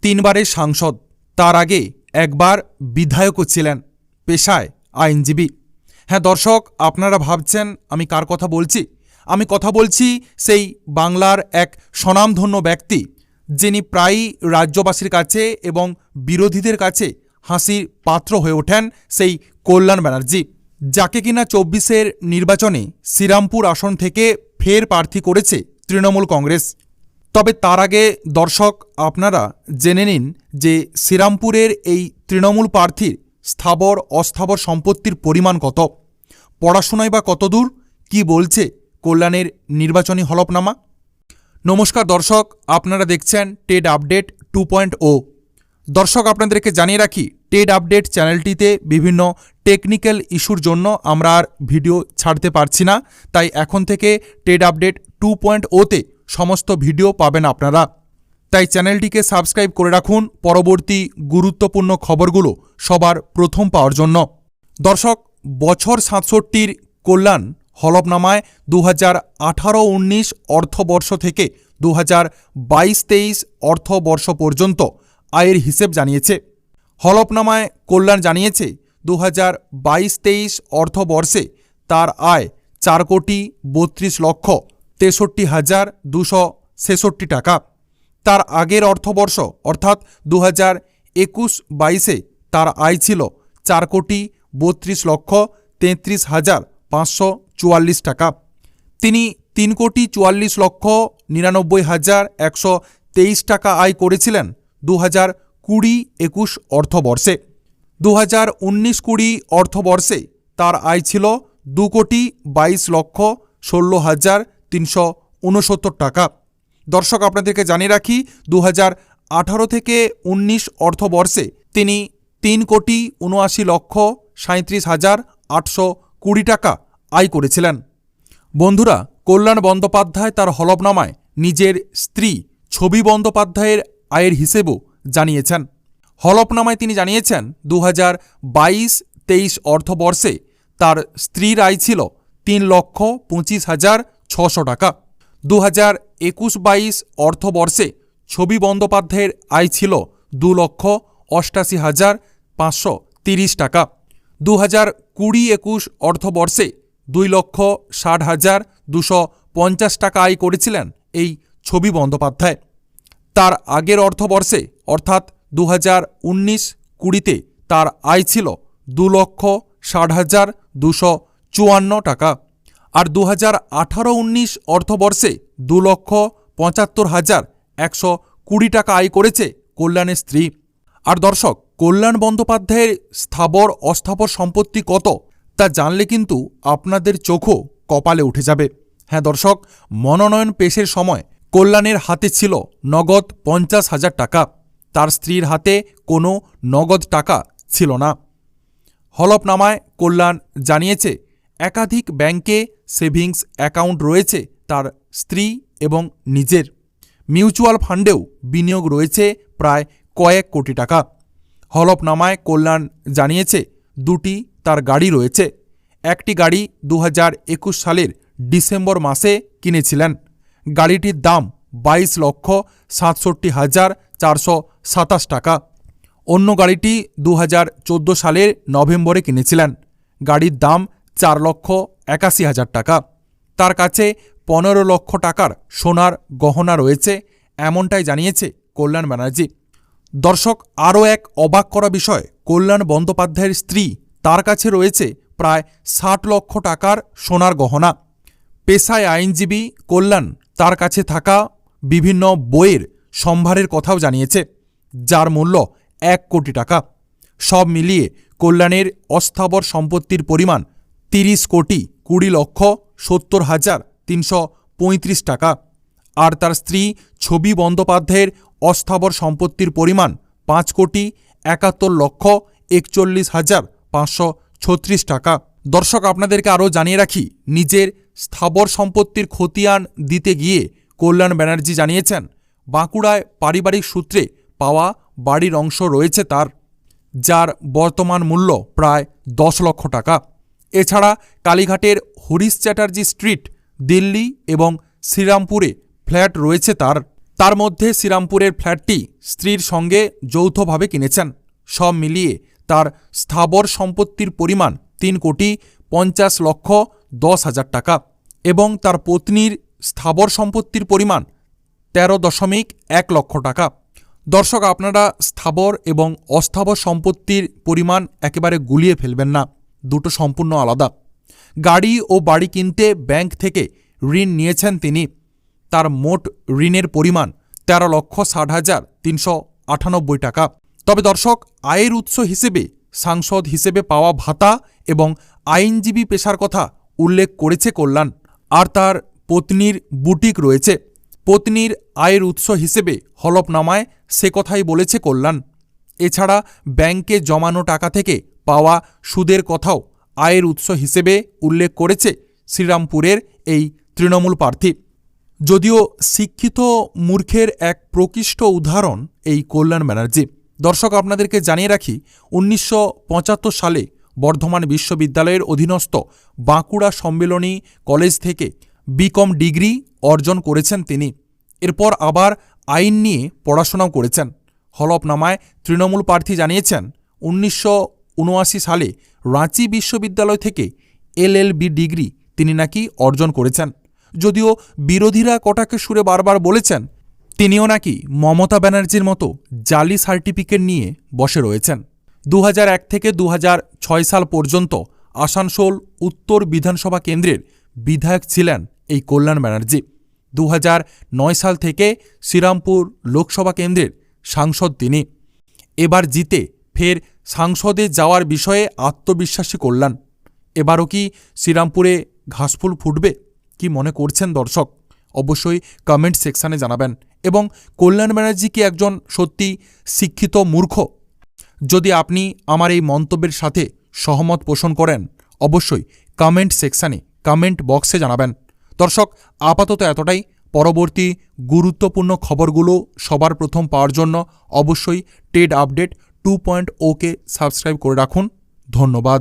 তিনবারের সাংসদ, তার আগে একবার বিধায়কও ছিলেন, পেশায় আইনজীবী। হ্যাঁ দর্শক, আপনারা ভাবছেন আমি কার কথা বলছি? আমি কথা বলছি সেই বাংলার এক স্বনামধন্য ব্যক্তি, যিনি প্রায়ই রাজ্যবাসীর কাছে এবং বিরোধীদের কাছে হাসির পাত্র হয়ে ওঠেন, সেই কল্যাণ ব্যানার্জি, যাকে কিনা ২৪-এর নির্বাচনে শ্রীরামপুর আসন থেকে ফের প্রার্থী করেছে তৃণমূল কংগ্রেস। তবে তার আগে দর্শক, আপনারা জেনে নিন যে শ্রীরামপুরের এই তৃণমূল প্রার্থীর স্থাবর অস্থাবর সম্পত্তির পরিমাণ কত, পড়াশোনায় বা কতদূর, কি বলছে কল্যাণের নির্বাচনী হলফনামা। নমস্কার দর্শক, আপনারা দেখছেন টেড আপডেট 2.0। দর্শক, আপনাদেরকে জানিয়ে রাখি, টেড আপডেট চ্যানেলটিতে বিভিন্ন টেকনিক্যাল ইস্যুর জন্য আমরা আর ভিডিও ছাড়তে পারছি না, তাই এখন থেকে টেড আপডেট 2.0তে সমস্ত ভিডিও পাবেন আপনারা। তাই চ্যানেলটিকে সাবস্ক্রাইব করে রাখুন পরবর্তী গুরুত্বপূর্ণ খবরগুলো সবার প্রথম পাওয়ার জন্য। দর্শক, বছর ৬৭-র কল্যাণ হলফনামায় 2018-19 অর্থবর্ষ থেকে 2022-23 অর্থবর্ষ পর্যন্ত আয়ের হিসেব জানিয়েছে। হলফনামায় কল্যাণ জানিয়েছে 2022-23 অর্থবর্ষে তার আয় 4,32,63,266 টাকা। তার আগের অর্থবর্ষ অর্থাৎ 2021-22-এ তার আয় ছিল 4,32,33,544 টাকা। তিনি 3,44,99,123 টাকা আয় করেছিলেন 2020-21 অর্থবর্ষে। 2019-20 অর্থবর্ষে তার আয় ছিল 2,22,16,369 টাকা। দর্শক, আপনাদেরকে জানিয়ে রাখি, 2018 থেকে 19 অর্থবর্ষে তিনি 3,79,37,820 টাকা আয় করেছিলেন। বন্ধুরা, কল্যাণ বন্দ্যোপাধ্যায় তার হলফনামায় নিজের স্ত্রী ছবি বন্দ্যোপাধ্যায়ের আয়ের হিসেবও জানিয়েছেন। হলফনামায় তিনি জানিয়েছেন 2022-23 অর্থবর্ষে তার স্ত্রীর আয় ছিল 3,25,600 টাকা। 2021-22 অর্থবর্ষে ছবি বন্দ্যোপাধ্যায়ের আয় ছিল 2,88,530 টাকা। 2020-21 অর্থবর্ষে 2,60,250 টাকা আয় করেছিলেন এই ছবি বন্দ্যোপাধ্যায়। তার আগের অর্থবর্ষে অর্থাৎ 2019-20তে তার আয় ছিল 2,60,254 টাকা। আর 2018-19 অর্থবর্ষে 2,75,120 টাকা আয় করেছে কল্যাণের স্ত্রী। আর দর্শক, কল্যাণ বন্দ্যোপাধ্যায়ের স্থাবর অস্থাবর সম্পত্তি কত তা জানলে কিন্তু আপনাদের চোখও কপালে উঠে যাবে। হ্যাঁ দর্শক, মনোনয়ন পেশের সময় কল্যাণের হাতে ছিল নগদ 50,000 টাকা, তার স্ত্রীর হাতে কোনো নগদ টাকা ছিল না। হলফনামায় কল্যাণ জানিয়েছে একাধিক ব্যাংকে সেভিংস অ্যাকাউন্ট রয়েছে তার স্ত্রী এবং নিজের। মিউচুয়াল ফান্ডেও বিনিয়োগ রয়েছে প্রায় কয়েক কোটি টাকা। হলফনামায় কল্যাণ জানিয়েছে দুটি তার গাড়ি রয়েছে। একটি গাড়ি 2021 সালের ডিসেম্বর মাসে কিনেছিলেন। গাড়িটির দাম 22,67,427 টাকা। অন্য গাড়িটি 2014 সালের নভেম্বরে কিনেছিলেন। গাড়ির দাম 4,81,000 টাকা। তার কাছে 15 লক্ষ টাকার সোনার গহনা রয়েছে, এমনটাই জানিয়েছে কল্যাণ ব্যানার্জি। দর্শক, আরও এক অবাক করা বিষয়, কল্যাণ বন্দ্যোপাধ্যায়ের স্ত্রী, তার কাছে রয়েছে প্রায় 60 লক্ষ টাকার সোনার গহনা। পেশায় আইনজীবী কল্যাণ তার কাছে থাকা বিভিন্ন বইয়ের সম্ভারের কথাও জানিয়েছে, যার মূল্য 1 কোটি টাকা। সব মিলিয়ে কল্যাণের অস্থাবর সম্পত্তির পরিমাণ 30,20,70,335 টাকা। আর তার স্ত্রী ছবি বন্দ্যোপাধ্যায়ের অস্থাবর সম্পত্তির পরিমাণ 5,71,41,536 টাকা। দর্শক, আপনাদেরকে আরও জানিয়ে রাখি, নিজের স্থাবর সম্পত্তির খতিয়ান দিতে গিয়ে কল্যাণ ব্যানার্জি জানিয়েছেন বাঁকুড়ায় পারিবারিক সূত্রে পাওয়া বাড়ির অংশ রয়েছে তার, যার বর্তমান মূল্য প্রায় 10 লক্ষ টাকা। এছাড়া কালীঘাটের হরিশ চ্যাটার্জি স্ট্রিট, দিল্লি এবং শ্রীরামপুরে ফ্ল্যাট রয়েছে তার। তার মধ্যে শ্রীরামপুরের ফ্ল্যাটটি স্ত্রীর সঙ্গে যৌথভাবে কিনেছেন। সব মিলিয়ে তার স্থাবর সম্পত্তির পরিমাণ 3,50,10,000 টাকা এবং তার পত্নীর স্থাবর সম্পত্তির পরিমাণ 13.1 লক্ষ টাকা। দর্শক, আপনারা স্থাবর এবং অস্থাবর সম্পত্তির পরিমাণ একেবারে গুলিয়ে ফেলবেন না, দুটো সম্পূর্ণ আলাদা। গাড়ি ও বাড়ি কিনতে ব্যাংক থেকে ঋণ নিয়েছেন তিনি। তার মোট ঋণের পরিমাণ 13,60,398 টাকা। তবে দর্শক, আয়ের উৎস হিসেবে সাংসদ হিসেবে পাওয়া ভাতা এবং আইনজীবী পেশার কথা উল্লেখ করেছে কল্যাণ। আর তার পত্নীর বুটিক রয়েছে। পত্নীর আয়ের উৎস হিসেবে হলফনামায় সে কথাই বলেছে কল্যাণ। এছাড়া ব্যাংকে জমানো টাকা থেকে পাওয়া সুদের কথাও আয়ের উৎস হিসেবে উল্লেখ করেছে শ্রীরামপুরের এই তৃণমূল প্রার্থী। যদিও শিক্ষিত মূর্খের এক প্রকৃষ্ট উদাহরণ এই কল্যাণ ব্যানার্জি। দর্শক, আপনাদেরকে জানিয়ে রাখি, 1975 সালে বর্ধমান বিশ্ববিদ্যালয়ের অধীনস্থ বাঁকুড়া সম্মেলনী কলেজ থেকে বিকম ডিগ্রি অর্জন করেছেন তিনি। এরপর আবার আইন নিয়ে পড়াশোনাও করেছেন। হলফনামায় তৃণমূল প্রার্থী জানিয়েছেন 1979 সালে রাঁচি বিশ্ববিদ্যালয় থেকে LLB ডিগ্রি তিনি নাকি অর্জন করেছেন। যদিও বিরোধীরা কটাকে সুরে বারবার বলেছেন তিনিও নাকি মমতা ব্যানার্জির মতো জালি সার্টিফিকেট নিয়ে বসে রয়েছেন। 2001 থেকে 2006 সাল পর্যন্ত আসানসোল উত্তর বিধানসভা কেন্দ্রের বিধায়ক ছিলেন এই কল্যাণ ব্যানার্জি। 2009 সাল থেকে শ্রীরামপুর লোকসভা কেন্দ্রের সাংসদ তিনি। এবার জিতে ফের সাংসদে যাওয়ার বিষয়ে আত্মবিশ্বাসী কল্যাণ। এবারও কি শ্রীরামপুরে ঘাসফুল ফুটবে? কি মনে করছেন দর্শক? অবশ্যই কমেন্ট সেকশানে জানাবেন। এবং কল্যাণ ব্যানার্জি কি একজন সত্যি শিক্ষিত মূর্খ? যদি আপনি আমার এই মন্তব্যের সাথে সহমত পোষণ করেন, অবশ্যই কমেন্ট সেকশানে কমেন্ট বক্সে জানাবেন। দর্শক, আপাতত এতটাই। পরবর্তী গুরুত্বপূর্ণ খবরগুলো সবার প্রথম পাওয়ার জন্য অবশ্যই টেড আপডেট 2.0 কে সাবস্ক্রাইব করে রাখুন। ধন্যবাদ।